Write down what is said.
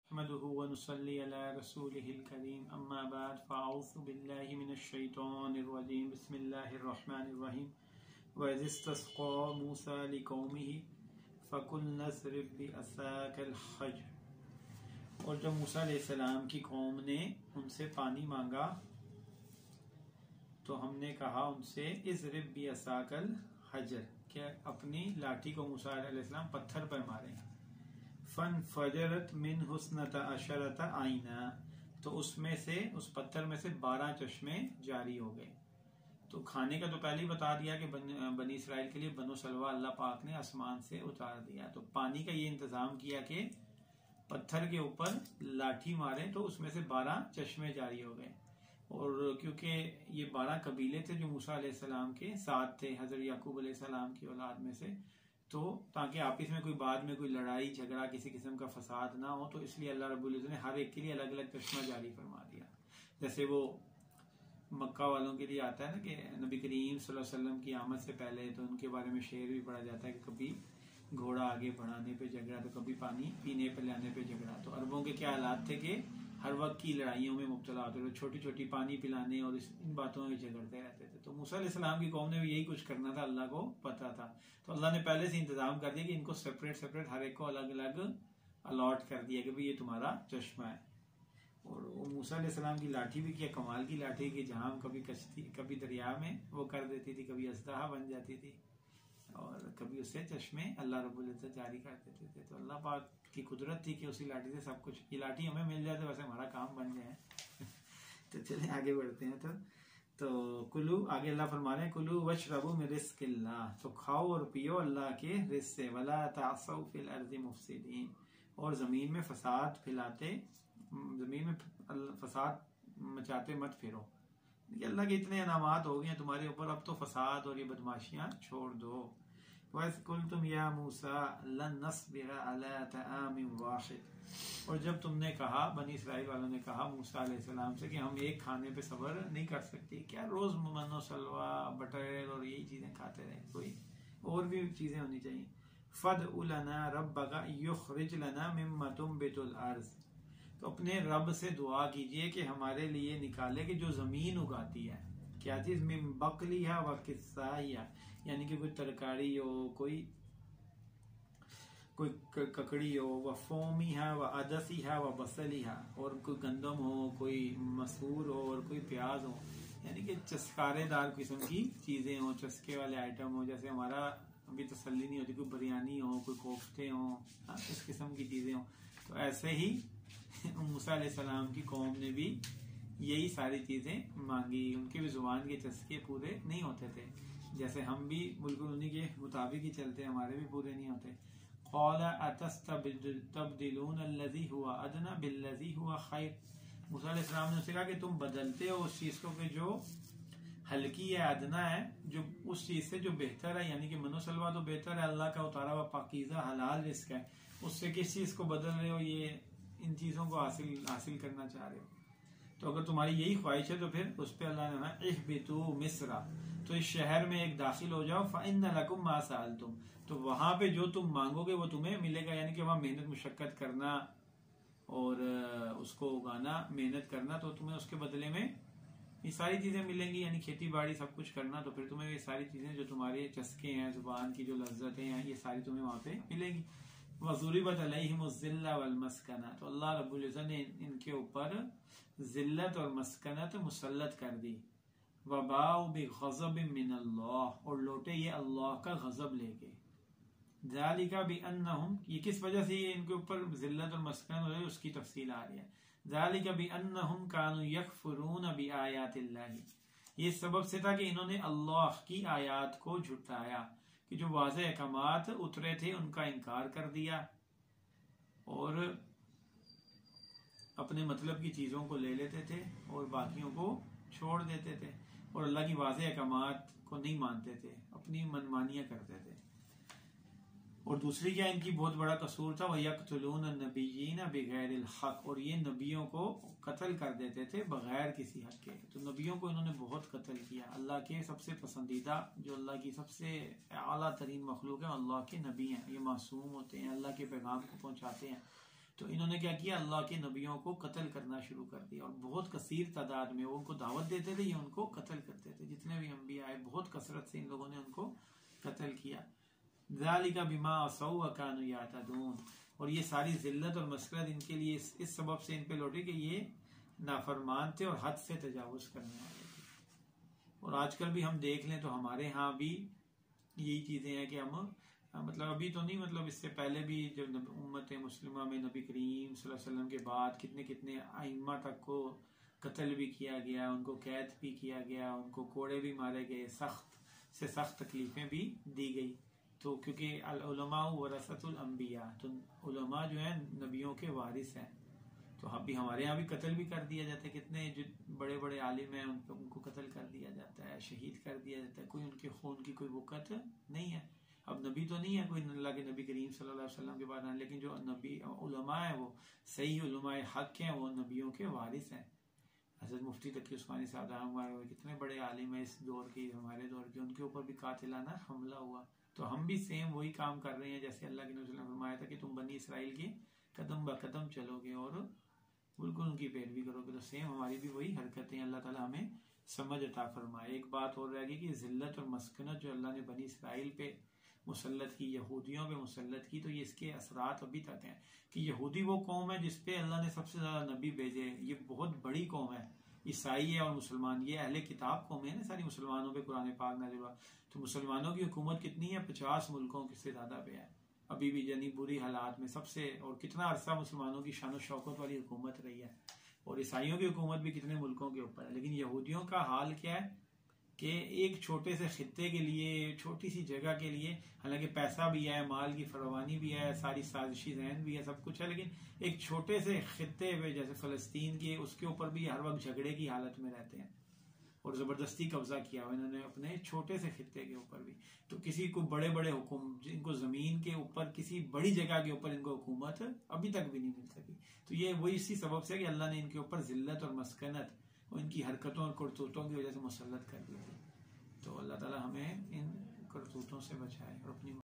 नहमदुहु व नुसल्ली अला रसूलिहिल करीम अम्मा बाद फ़अऊज़ु बिल्लाहि मिनश शैतानिर रजीम बिस्मिल्लाहिर रहमानिर रहीम व इज़ इस्तस्क़ा मूसा लिक़ौमिही फ़क़ुलना इज़रिब बिअसाकल हजर। और जब मूसा अलैहिस्सलाम की कौम ने उनसे पानी मांगा तो हमने कहा उनसे इज़रिब बिअसाकल हजर, क्या अपनी लाठी को मूसा अलैहिस्सलाम पत्थर पर मारे। फन फजरत मिन हुस्नता अशरता आईना, तो उसमें से उस पत्थर में से 12 चश्मे जारी हो गए। तो खाने का तो पहले ही बता दिया कि बनी इसराइल के लिए बनो सलवा अल्लाह पाक ने आसमान से उतार दिया। तो पानी का ये इंतजाम किया कि पत्थर के ऊपर लाठी मारे तो उसमें से 12 चश्मे जारी हो गए। और क्योंकि ये 12 कबीले थे जो मूसा अलैहिस्सलाम के साथ थे, हजरत याकूब अलैहिस्सलाम की औलाद में से, तो ताकि आपस में कोई बाद में कोई लड़ाई झगड़ा किसी किस्म का फसाद ना हो, तो इसलिए अल्लाह रब्बुल इज़्ज़त ने हर एक के लिए अलग अलग चश्मा जारी फरमा दिया। जैसे वो मक्का वालों के लिए आता है ना कि नबी करीम सल्लल्लाहु अलैहि वसल्लम की आमद से पहले तो उनके बारे में शेर भी पढ़ा जाता है कि कभी घोड़ा आगे बढ़ाने पे झगड़ा तो कभी पानी पीने पे लाने पे झगड़ा। तो अरबों के क्या हालात थे कि हर वक्त की लड़ाइयों में मुब्तला होते थे, छोटी छोटी पानी पिलाने और इन बातों में झगड़ते रहते थे। तो मूसा अलैहिस्सलाम की कौम ने भी यही कुछ करना था, अल्लाह को पता था। तो अल्लाह ने पहले से इंतजाम कर दिया कि इनको सेपरेट सेपरेट हर एक को अलग अलग अलॉट कर दिया कि भाई ये तुम्हारा चश्मा है। और वो मूसा अलैहिस्सलाम की लाठी भी क्या कमाल की लाठी कि जहां कभी कश्ती कभी दरिया में वो कर देती थी, कभी अज़दहा बन जाती थी और कभी उससे चश्मे अल्लाह रब्बुल इज़्ज़त जारी कर देते थे। तो अल्लाह पाक की कुदरत थी कि उसी लाठी से सब कुछ, ये लाठी हमें मिल जाए तो वैसे हमारा काम बन जाए। तो चलिए आगे बढ़ते हैं। तो कुलू, आगे अल्लाह फरमा रहे हैं कुलू वशरबू मिन रिज़्क़िल्लाह, तो खाओ और पियो अल्लाह के रिज़्क़ से। वला तासौ फिल अर्ज़ि मुफ़सिदीन, और जमीन में फसाद फैलाते, जमीन में फसाद मचाते मत फिरो। अल्लाह के इतने इनामात हो गए हैं तुम्हारे ऊपर, अब तो फसाद और ये बदमाशियां छोड़ दो। वज़कुल्तुम या मूसा लन नस्बिरा अला तआमिन वाहिद, और जब तुमने कहा, बनी इसराइल वालों ने कहा मूसा अलैहिस्सलाम से कि हम एक खाने पे सब्र नहीं कर सकते, क्या रोज मनो सलवा बटर और यही चीजें खाते रहे, कोई और भी चीजें होनी चाहिए। फदउ लना रब्बका युखरिज लना मिम्मा तुंबितुल अर्ज़, तो अपने रब से दुआ कीजिए कि हमारे लिए निकाले कि जो जमीन उगाती है, क्या चीज, मिम बकलिहा व किस्साहिया, यानी कि कोई तरकारी हो, कोई ककड़ी हो, व फोमिहा व अदसिहा व बसलिहा, और कोई गंदम हो, कोई मसूर हो और कोई प्याज हो, यानी कि चस्कारेदार किस्म की चीजें हो, चस्के वाले आइटम हो। जैसे हमारा अभी तसल्ली नहीं होती, कोई बिरयानी हो, कोई कोफ्ते हो, इस किस्म की चीजें हो। तो ऐसे ही मूसा अलैहिस्सलाम की कौम ने भी यही सारी चीजें मांगी। उनके भी जुबान के चस्के पूरे नहीं होते थे, जैसे हम भी बिल्कुल उन्हीं के मुताबिक ही चलते, हमारे भी पूरे नहीं होते। क़ाला अतस्तब्दिलून अल्लज़ी हुवा अदना बिल्लज़ी हुवा खैर, मूसा अलैहिस्सलाम ने उससे कहा कि तुम बदलते हो उस चीज को कि जो हल्की है, अदना है, जो उस चीज से जो बेहतर है, यानी कि मनो सलवा तो बेहतर है, अल्लाह का उतारा हुआ पाकीज़ा हलाल रिस्क है, उससे किस चीज को बदल रहे हो, ये इन चीजों को हासिल करना चाह रहे हो। तो अगर तुम्हारी यही ख्वाहिश है तो फिर उस पर अल्लाह ने कहा इहबितू मिस्रा, तो इस शहर में एक दाखिल हो जाओ, फ़इन्न लकुम मा सअलतुम, तो वहां पे जो तुम मांगोगे वो तुम्हें मिलेगा। यानी कि वहां मेहनत मुशक्कत करना और उसको उगाना, मेहनत करना, तो तुम्हें उसके बदले में ये सारी चीजें मिलेंगी, यानी खेती बाड़ी सब कुछ करना, तो फिर तुम्हें ये सारी चीजें जो तुम्हारे चस्के हैं, जुबान की जो लज्जतें हैं, ये सारी तुम्हें वहां पे मिलेंगी। वज़ुरिबत अलैहिमुज़्ज़िल्ला वल मस्कना, तो अल्लाह रब्बुल इज़्ज़त ने इनके ऊपर जिल्लत और मस्कनत मुसल्लत कर दी। वबाउ बिग़ज़बिन मिनल्लाह, और लौटे ये अल्लाह का गजब लेके। ज़ालिका बिअन्नहुम, ये किस वजह से ये इनके ऊपर जिल्लत और मस्कनत हो रही है उसकी तफसील आ रही है। ज़ालिका बिअन्नहुम कानू यकफुरून बिआयातिल्लाह, ये सबब से था कि इन्होंने अल्लाह की आयात को झुठलाया, कि जो वाज़ेह अहकामात उतरे थे उनका इनकार कर दिया और अपने मतलब की चीजों को ले लेते थे और बाकियों को छोड़ देते थे, और अल्लाह की वाज़ेह अहकामात को नहीं मानते थे, अपनी मनमानियां करते थे। और दूसरी क्या इनकी बहुत बड़ा कसूर था, वह यक़्तुलून नबिय्यीन बिग़ैरिल हक़, और ये नबियों को कत्ल कर देते थे बगैर किसी हक के। तो नबियों को इन्होंने बहुत कत्ल किया। अल्लाह के सबसे पसंदीदा, जो अल्लाह की सबसे आला तरीन मखलूक है, अल्लाह के नबी हैं, ये मासूम होते हैं, अल्लाह के पैगाम को पहुंचाते हैं। तो इन्होंने क्या किया, अल्लाह के नबियों को कत्ल करना शुरू कर दिया और बहुत कसीर तादाद में वो उनको दावत देते थे, ये उनको कत्ल करते थे। जितने भी अंबिया आए बहुत कसरत से इन लोगों ने उनको कत्ल किया। ज़ालिका बिमा असौ व कानू यातदून, और ये सारी जिल्लत और मसरत इनके लिए इस सबब से इन पे लौटी कि ये नाफरमान थे और हद से तजावुज करने वाले थे। और आजकल भी हम देख लें तो हमारे यहाँ भी यही चीजें हैं कि हम मतलब अभी तो नहीं, मतलब इससे पहले भी जब उम्मत मुस्लिमा में नबी करीम सल्लल्लाहु अलैहि वसल्लम के बाद कितने कितने आइम्मा तक को कत्ल भी किया गया, उनको कैद भी किया गया, उनको कोड़े भी मारे गए, सख्त से सख्त तकलीफें भी दी गई। तो क्योंकि उलमा वरसतुल अंबिया, तो उलमा जो है नबियों के वारिस हैं। तो अभी हमारे यहाँ भी कत्ल भी कर दिया जाता है, कितने जो बड़े बड़े आलिम हैं उनको कत्ल कर दिया जाता है, शहीद कर दिया जाता है, कोई उनके खून की कोई वक़्त नहीं है। अब नबी तो नहीं है कोई अल्लाह के नबी करीम सल्लल्लाहु अलैहि वसल्लम के बाद, लेकिन जो नबी उलमा है वो सही उलमाए हक हैं, वो नबियों के वारिस हैं। हज़रत मुफ्ती तकी उस्मानी साहब कितने बड़े आलिम है इस दौर की, हमारे दौर के, उनके ऊपर भी कातिलाना हमला हुआ। तो हम भी सेम वही काम कर रहे हैं जैसे अल्लाह के नबी ने फरमाया था कि तुम बनी इसराइल की कदम ब कदम चलोगे और बिल्कुल उनकी पैरवी करोगे। तो सेम हमारी भी वही हरकतें, अल्लाह ताला हमें समझ अता फरमाए। एक बात और रह गई कि जिल्लत और मस्कनत जो अल्लाह ने बनी इसराइल पे मुसल्लत की, यहूदियों पे मुसल्लत की, तो ये इसके असरात अभी तक हैं कि यहूदी वो कौम है जिसपे अल्लाह ने सबसे ज्यादा नबी भेजे। ये बहुत बड़ी कौम है। ईसाई है और मुसलमान, ये अहले किताब कौम है ना सारी, मुसलमानों पे कुरान पाक नाज़िल हुआ। तो मुसलमानों की हुकूमत कितनी है, 50 मुल्कों से ज्यादा पे है अभी भी, यानी बुरी हालात में सबसे। और कितना अरसा मुसलमानों की शान शौकत वाली हुकूमत रही है, और ईसाइयों की हुकूमत भी कितने मुल्कों के ऊपर है। लेकिन यहूदियों का हाल क्या है कि एक छोटे से खित्ते के लिए, छोटी सी जगह के लिए, हालांकि पैसा भी है, माल की फरवानी भी है, सारी साजिशी जहन भी है, सब कुछ है, लेकिन एक छोटे से खित्ते पे जैसे फलस्तीन के, उसके ऊपर भी हर वक्त झगड़े की हालत में रहते हैं और जबरदस्ती कब्जा किया हुआ इन्होंने अपने छोटे से खित्ते के ऊपर भी। तो किसी को बड़े बड़े हुकुम, जिनको जमीन के ऊपर किसी बड़ी जगह के ऊपर इनको हुकूमत अभी तक भी नहीं मिल सकी। तो ये वही इसी सबब से कि अल्लाह ने इनके ऊपर जिल्लत और मस्कनत और इनकी हरकतों और करतूतों की वजह से मुसल्लत कर दी थी। तो अल्लाह ताला हमें इन करतूतों से बचाए और अपनी